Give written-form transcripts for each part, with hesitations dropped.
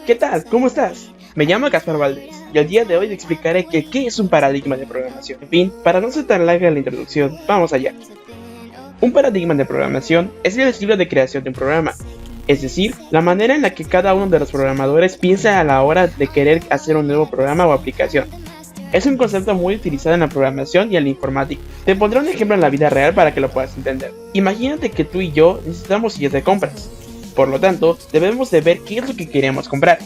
¿Qué tal? ¿Cómo estás? Me llamo Gaspar Valdés y el día de hoy te explicaré qué es un paradigma de programación. En fin, para no ser tan larga la introducción, vamos allá. Un paradigma de programación es el estilo de creación de un programa, es decir, la manera en la que cada uno de los programadores piensa a la hora de querer hacer un nuevo programa o aplicación. Es un concepto muy utilizado en la programación y en la informática. Te pondré un ejemplo en la vida real para que lo puedas entender. Imagínate que tú y yo necesitamos sillas de compras. Por lo tanto, debemos de ver qué es lo que queremos comprar.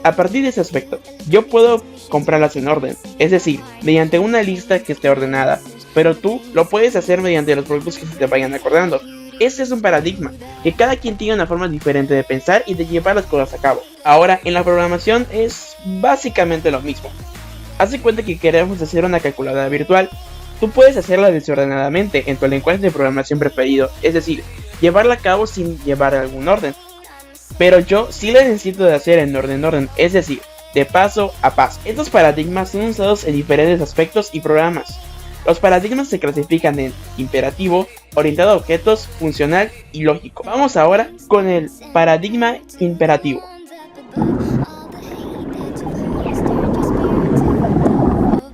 A partir de ese aspecto, yo puedo comprarlas en orden, es decir, mediante una lista que esté ordenada, pero tú lo puedes hacer mediante los productos que se te vayan acordando. Este es un paradigma, que cada quien tiene una forma diferente de pensar y de llevar las cosas a cabo. Ahora, en la programación es básicamente lo mismo. Haz de cuenta que queremos hacer una calculadora virtual. Tú puedes hacerla desordenadamente en tu lenguaje de programación preferido, es decir, llevarla a cabo sin llevar algún orden. Pero yo sí la necesito de hacer en orden, es decir, de paso a paso. Estos paradigmas son usados en diferentes aspectos y programas. Los paradigmas se clasifican en imperativo, orientado a objetos, funcional y lógico. Vamos ahora con el paradigma imperativo.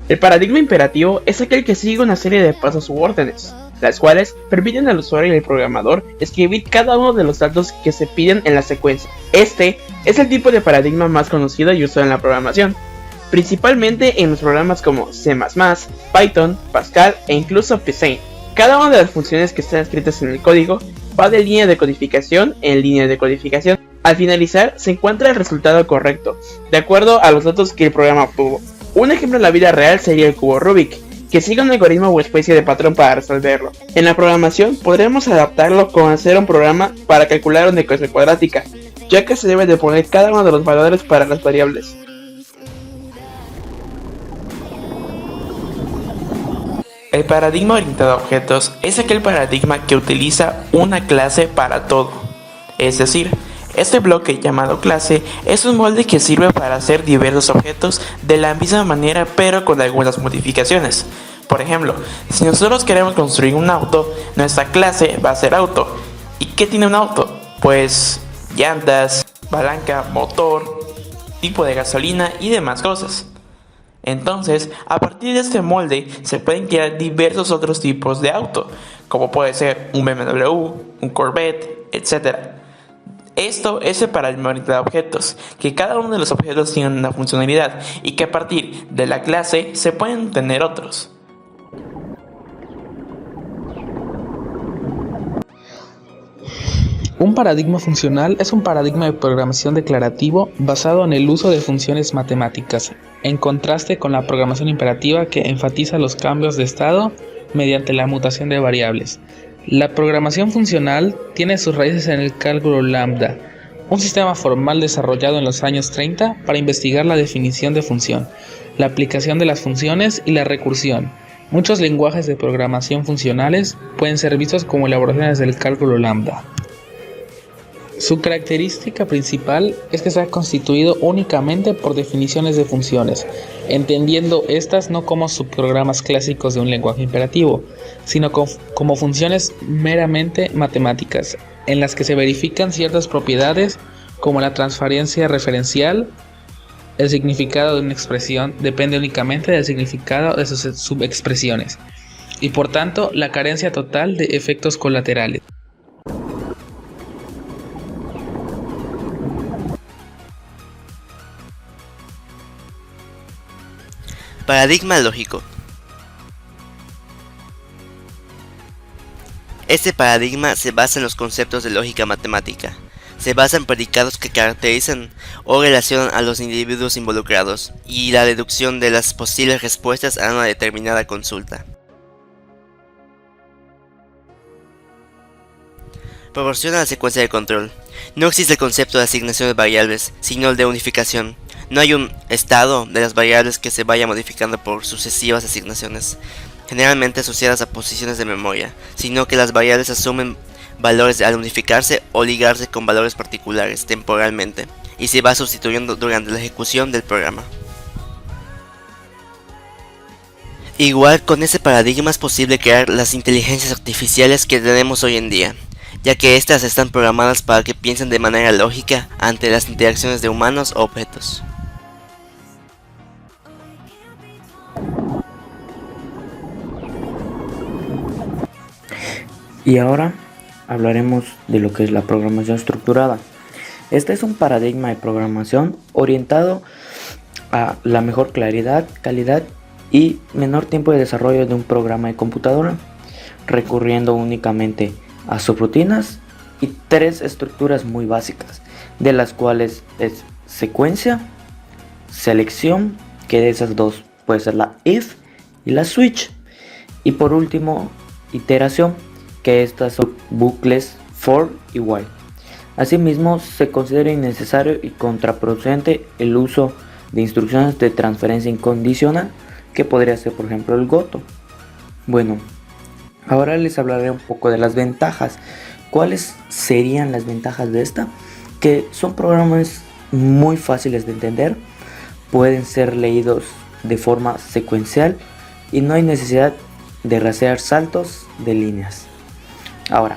El paradigma imperativo es aquel que sigue una serie de pasos u órdenes, las cuales permiten al usuario y al programador escribir cada uno de los datos que se piden en la secuencia. Este es el tipo de paradigma más conocido y usado en la programación, principalmente en los programas como C++, Python, Pascal e incluso Psane. Cada una de las funciones que están escritas en el código va de línea de codificación en línea de codificación. Al finalizar se encuentra el resultado correcto, de acuerdo a los datos que el programa obtuvo. Un ejemplo en la vida real sería el cubo Rubik, que sigue un algoritmo o especie de patrón para resolverlo. En la programación podremos adaptarlo con hacer un programa para calcular una ecuación cuadrática, ya que se debe de poner cada uno de los valores para las variables. El paradigma orientado a objetos es aquel paradigma que utiliza una clase para todo. Es decir, este bloque llamado clase es un molde que sirve para hacer diversos objetos de la misma manera pero con algunas modificaciones. Por ejemplo, si nosotros queremos construir un auto, nuestra clase va a ser auto. ¿Y qué tiene un auto? Pues llantas, palanca, motor, tipo de gasolina y demás cosas. Entonces, a partir de este molde se pueden crear diversos otros tipos de auto, como puede ser un BMW, un Corvette, etc. Esto es el paradigma orientado a objetos, que cada uno de los objetos tiene una funcionalidad y que a partir de la clase se pueden tener otros. Un paradigma funcional es un paradigma de programación declarativo basado en el uso de funciones matemáticas, en contraste con la programación imperativa que enfatiza los cambios de estado mediante la mutación de variables. La programación funcional tiene sus raíces en el cálculo lambda, un sistema formal desarrollado en los años 30 para investigar la definición de función, la aplicación de las funciones y la recursión. Muchos lenguajes de programación funcionales pueden ser vistos como elaboraciones del cálculo lambda. Su característica principal es que está constituido únicamente por definiciones de funciones, entendiendo estas no como subprogramas clásicos de un lenguaje imperativo, sino como funciones meramente matemáticas, en las que se verifican ciertas propiedades como la transferencia referencial. El significado de una expresión depende únicamente del significado de sus subexpresiones, y por tanto la carencia total de efectos colaterales. Paradigma lógico. Este paradigma se basa en los conceptos de lógica matemática. Se basa en predicados que caracterizan o relacionan a los individuos involucrados y la deducción de las posibles respuestas a una determinada consulta. Proporciona la secuencia de control. No existe el concepto de asignación de variables, sino el de unificación. No hay un estado de las variables que se vaya modificando por sucesivas asignaciones, generalmente asociadas a posiciones de memoria, sino que las variables asumen valores al unificarse o ligarse con valores particulares temporalmente, y se va sustituyendo durante la ejecución del programa. Igual con ese paradigma es posible crear las inteligencias artificiales que tenemos hoy en día. ya que éstas están programadas para que piensen de manera lógica ante las interacciones de humanos o objetos. Y ahora hablaremos de lo que es la programación estructurada. Este es un paradigma de programación orientado a la mejor claridad, calidad y menor tiempo de desarrollo de un programa de computadora, recurriendo únicamente a subrutinas y 3 estructuras muy básicas, de las cuales es secuencia, selección, que de esas dos puede ser la if y la switch, y por último iteración, que estas son bucles for y while. Asimismo, se considera innecesario y contraproducente el uso de instrucciones de transferencia incondicional, que podría ser por ejemplo el goto. Bueno, ahora les hablaré un poco de las ventajas. ¿Cuáles serían las ventajas de esta? Que son programas muy fáciles de entender, pueden ser leídos de forma secuencial y no hay necesidad de rastrear saltos de líneas. Ahora,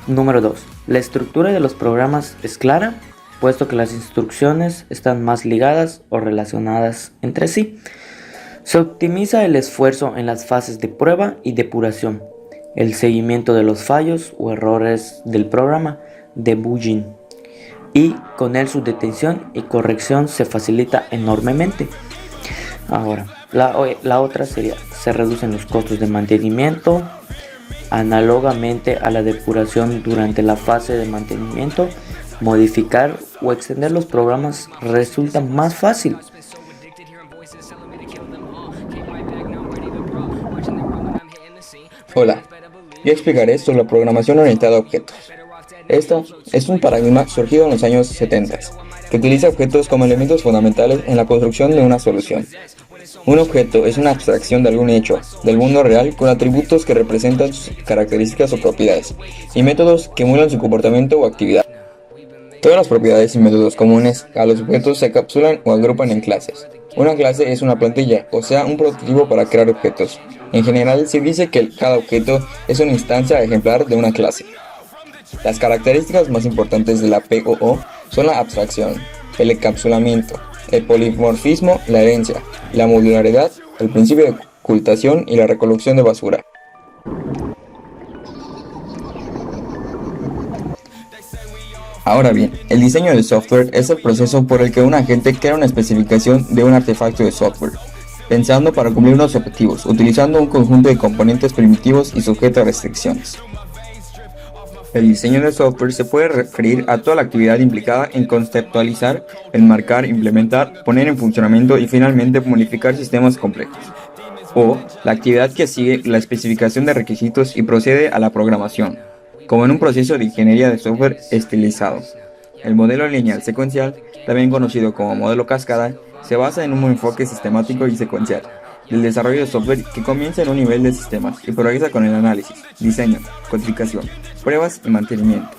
número 2. La estructura de los programas es clara, puesto que las instrucciones están más ligadas o relacionadas entre sí. Se optimiza el esfuerzo en las fases de prueba y depuración, el seguimiento de los fallos o errores del programa, debugging, y con él su detención y corrección se facilita enormemente. Ahora, la otra sería, se reducen los costos de mantenimiento. Análogamente a la depuración durante la fase de mantenimiento, modificar o extender los programas resulta más fácil. Hola, yo explicaré sobre la programación orientada a objetos. Esto es un paradigma surgido en los años 70, que utiliza objetos como elementos fundamentales en la construcción de una solución. Un objeto es una abstracción de algún hecho del mundo real con atributos que representan sus características o propiedades, y métodos que emulan su comportamiento o actividad. Todas las propiedades y métodos comunes a los objetos se capsulan o agrupan en clases. Una clase es una plantilla, o sea, un prototipo para crear objetos. En general, se dice que cada objeto es una instancia ejemplar de una clase. Las características más importantes de la POO son la abstracción, el encapsulamiento, el polimorfismo, la herencia, la modularidad, el principio de ocultación y la recolección de basura. Ahora bien, el diseño del software es el proceso por el que un agente crea una especificación de un artefacto de software, pensando para cumplir unos objetivos, utilizando un conjunto de componentes primitivos y sujeto a restricciones. El diseño del software se puede referir a toda la actividad implicada en conceptualizar, enmarcar, implementar, poner en funcionamiento y finalmente modificar sistemas complejos. O la actividad que sigue la especificación de requisitos y procede a la programación, como en un proceso de ingeniería de software estilizado. El modelo lineal secuencial, también conocido como modelo cascada, se basa en un enfoque sistemático y secuencial del desarrollo de software que comienza en un nivel de sistemas y progresa con el análisis, diseño, codificación, pruebas y mantenimiento.